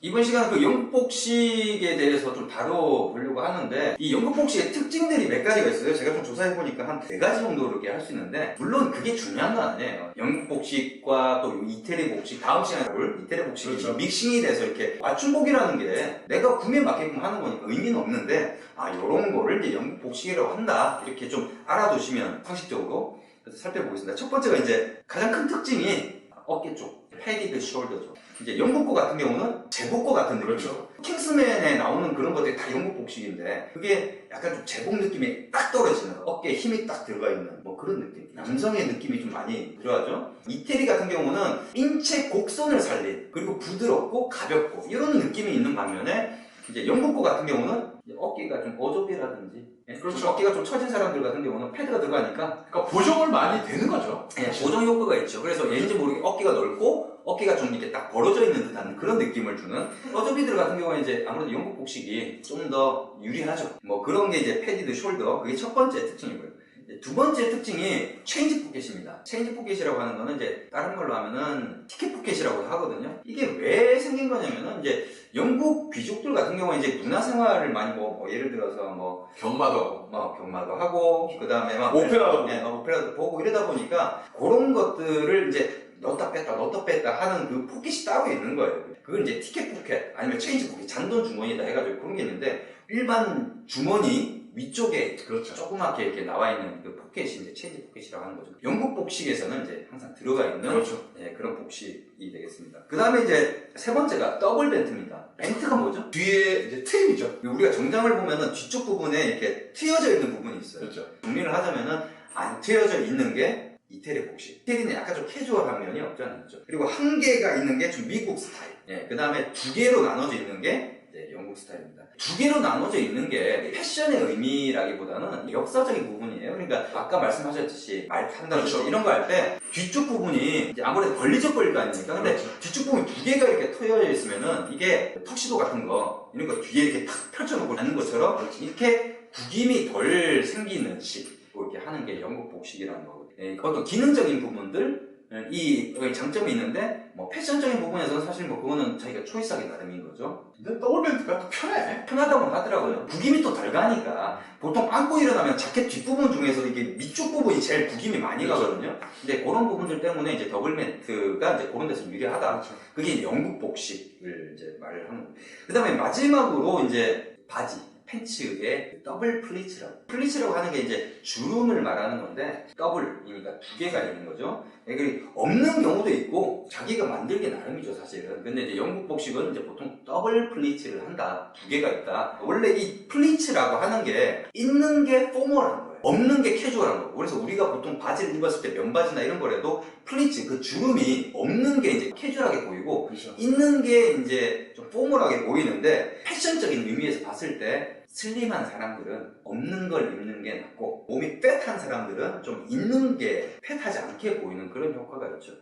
이번 시간은 그 영국 복식에 대해서 좀 다뤄보려고 하는데, 이 영국 복식의 특징들이 몇 가지가 있어요. 제가 좀 조사해보니까 한 4가지 정도 이렇게 할 수 있는데, 물론 그게 중요한 건 아니에요. 영국 복식과 또 이태리 복식, 다음 시간에 볼 이태리 복식이 그렇죠. 믹싱이 돼서 이렇게 맞춤복이라는 게 내가 구매에 맞게끔 하는 거니까 의미는 없는데, 요런 거를 이제 영국 복식이라고 한다, 이렇게 좀 알아두시면 상식적으로 살펴보겠습니다. 첫 번째가 이제 가장 큰 특징이 어깨 쪽, 패디드 숄더죠. 이제 영국 거 같은 경우는 제복 거 같은 느낌이죠. 그렇죠. 킹스맨에 나오는 그런 것들이 다 영국 복식인데, 그게 약간 좀 제복 느낌이 딱 떨어지는, 어깨에 힘이 딱 들어가 있는 뭐 그런 느낌, 남성의 느낌이 좀 많이 들어가죠. 이태리 같은 경우는 인체 곡선을 살린, 그리고 부드럽고 가볍고 이런 느낌이 있는 반면에, 이제 영국 거 같은 경우는 어깨가 좀 어좁이라든지, 그렇죠. 어깨가 좀 처진 사람들 같은 경우는 패드가 들어가니까, 그러니까 보정을 많이 되는 거죠. 보정 효과가 있죠. 그래서 얘인지 모르게 어깨가 넓고 어깨가 좀 이렇게 딱 벌어져 있는 듯한 그런 느낌을 주는, 어저비들 같은 경우는 이제 아무래도 영국 복식이 좀 더 유리하죠. 뭐 그런 게 이제 패디드 숄더, 그게 첫 번째 특징이고요. 두 번째 특징이 체인지 포켓입니다. 체인지 포켓이라고 하는 거는 이제 다른 말로 하면은 티켓 포켓이라고 하거든요. 이게 왜 생긴 거냐면은, 이제 영국 귀족들 같은 경우는 이제 문화생활을 많이 뭐 예를 들어서 뭐 경마도 경마도 하고, 그 다음에 막 오페라도 오페라도 보고 이러다 보니까 그런 것들을 이제 넣었다 뺐다 하는 그 포켓이 따로 있는 거예요. 그건 이제 티켓 포켓 아니면 체인지 포켓, 잔돈 주머니다 해가지고 그런 게 있는데, 일반 주머니 위쪽에 그렇죠. 조그맣게 이렇게 나와 있는 그 포켓이 이제 체인지 포켓이라고 하는 거죠. 영국 복식에서는 이제 항상 들어가 있는, 그렇죠. 그런 복식이 되겠습니다. 그 다음에 이제 세 번째가 더블 벤트입니다. 벤트가 뭐죠? 뒤에 이제 트임이죠. 우리가 정장을 보면은 뒤쪽 부분에 이렇게 트여져 있는 부분이 있어요. 그렇죠. 정리를 하자면은 안 트여져 있는 게 이태리 복식. 이태리는 약간 좀 캐주얼한 면이 없지 않아 있죠. 그리고 한 개가 있는 게 좀 미국 스타일. 그 다음에 2개로 나눠져 있는 게 영국 스타일입니다. 2개로 나눠져 있는 게 패션의 의미라기보다는 역사적인 부분이에요. 그러니까 아까 말씀하셨듯이 말 탄다든지 그렇죠. 이런 거 할 때 뒤쪽 부분이 이제 아무래도 걸리적거릴 거 아닙니까? 근데 그렇죠. 뒤쪽 부분이 2개가 이렇게 트여져 있으면은, 이게 턱시도 같은 거 이런 거 뒤에 이렇게 탁 펼쳐놓고 하는 것처럼 이렇게 구김이 덜 생기는 식, 이렇게 하는 게 영국 복식이라는 거고, 어떤 기능적인 부분들, 이 장점이 있는데, 뭐 패션적인 부분에서는 사실 뭐 그거는 자기가 초이스하기 나름인 거죠. 근데 더블벤트가 또 편해. 편하다고 하더라고요. 구김이 또 덜 가니까. 보통 안고 일어나면 자켓 뒷부분 중에서 이게 밑쪽 부분이 제일 구김이 많이 가거든요. 근데 그런 부분들 때문에 이제 더블벤트가 이제 그런 데서 유리하다. 그렇죠. 그게 영국 복식을 이제 말을 하는 거예요. 그 다음에 마지막으로 이제 바지, 팬츠의 더블 플리츠라고. 플리츠라고 하는 게 이제 주름을 말하는 건데, 더블이니까 2개가 있는 거죠. 그리고 없는 경우도 있고 자기가 만들기 나름이죠, 사실은. 근데 이제 영국 복식은 이제 보통 더블 플리츠를 한다, 2개가 있다. 원래 이 플리츠라고 하는 게 있는 게 포멀한 거예요. 없는 게 캐주얼한 거고. 그래서 우리가 보통 바지를 입었을 때 면바지나 이런 거라도 플리츠, 그 주름이 없는 게 이제 캐주얼하게 보이고, 그렇죠. 있는 게 이제 좀 포멀하게 보이는데, 패션적인 의미에서 봤을 때 슬림한 사람들은 없는 걸 입는 게 낫고, 몸이 팻한 사람들은 좀 있는 게 팻하지 않게 보이는 그런 효과가 있죠.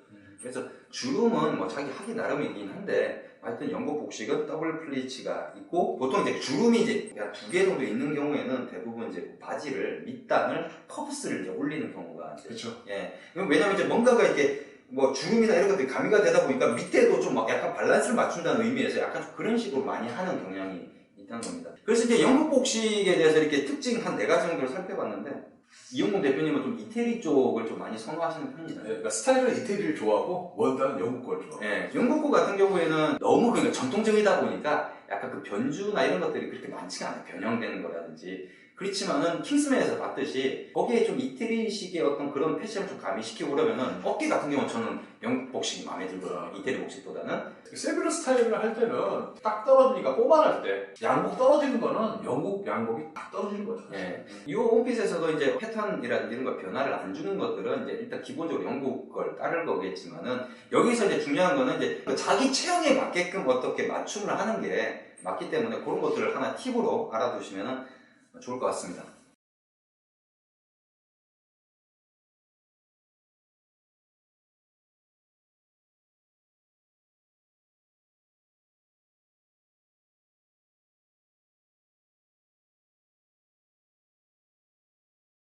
그래서 주름은 뭐 자기 하기 나름이긴 한데, 하여튼 영국 복식은 더블 플리츠가 있고, 보통 이제 주름이 이제 2개 정도 있는 경우에는 대부분 이제 바지를 밑단을 커브스를 이제 올리는 경우가 이제, 그렇죠. 왜냐면 이제 뭔가가 이렇게 뭐 주름이나 이런 것들이 가미가 되다 보니까 밑에도 좀 막 약간 밸런스를 맞춘다는 의미에서 약간 좀 그런 식으로 많이 하는 경향이 있다는 겁니다. 그래서 이제 영국 복식에 대해서 이렇게 특징 한 4가지 정도를 살펴봤는데, 이용공 대표님은 좀 이태리 쪽을 좀 많이 선호하시는 편이잖아요. 그러니까 스타일은 이태리를 좋아하고 원단은 영국 걸 좋아하고. 영국 거 같은 경우에는 너무 그러니까 전통적이다 보니까 약간 그 변주나 이런 것들이 그렇게 많지가 않아요. 변형되는 거라든지. 그렇지만은 킹스맨에서 봤듯이 거기에 좀 이태리식의 어떤 그런 패션을 좀 가미시키고 그러면은, 어깨 같은 경우는 저는 영국 복식이 마음에 들거든요. 이태리 복식보다는. 세비르 스타일을 할 때는 딱 떨어지니까 꼬만할 때 양복 떨어지는 거는 영국 양복이 딱 떨어지는 거죠. 이 원핏에서도 이제 패턴이라든지 이런 걸 변화를 안 주는 것들은 이제 일단 기본적으로 영국 걸 따를 거겠지만은, 여기서 이제 중요한 거는 이제 자기 체형에 맞게끔 어떻게 맞춤을 하는 게 맞기 때문에, 그런 것들을 하나 팁으로 알아두시면 좋을 것 같습니다.